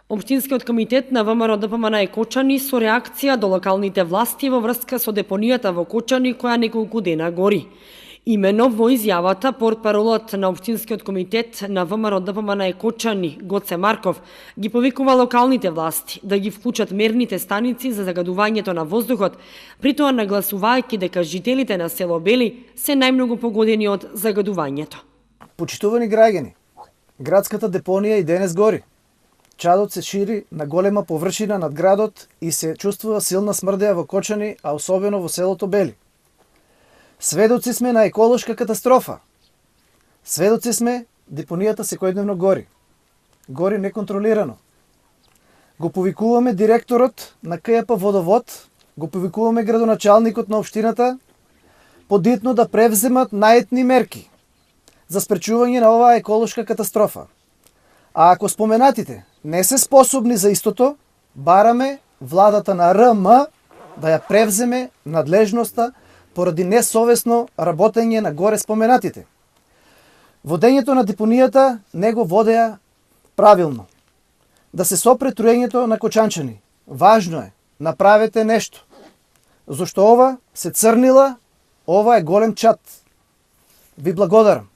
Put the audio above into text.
Општинскиот комитет на ВМРО ДПМН Кочани со реакција до локалните власти во врска со депонијата во Кочани која неколку дена гори. Имено во изјавата портпаролот на Општинскиот комитет на ВМРО ДПМН Кочани Гоце Марков ги повикува локалните власти да ги вклучат мерните станици за загадувањето на воздухот, при тоа нагласувајќи дека жителите на село Бели се најмногу погодени од загадувањето. Почитувани граѓани, градската депонија и денес гори. Чадот се шири на голема површина над градот и се чувствува силна смрдеја во Кочани, а особено во селото Бели. Сведоци сме на еколошка катастрофа. Сведоци сме депонијата секојдневно гори. Гори неконтролирано. Го повикуваме директорот на КЈП Водовод, го повикуваме градоначалникот на општината, подитно да превземат наетни мерки за спречување на оваа еколошка катастрофа. А ако споменатите не се способни за истото, бараме владата на РМ да ја превземе надлежноста поради несовесно работење на горе споменатите. Водењето на депонијата не го водеа правилно. Да се сопре труењето на кочанчани. Важно е, направете нешто. Зошто ова се црнила, ова е голем чат. Ви благодарам.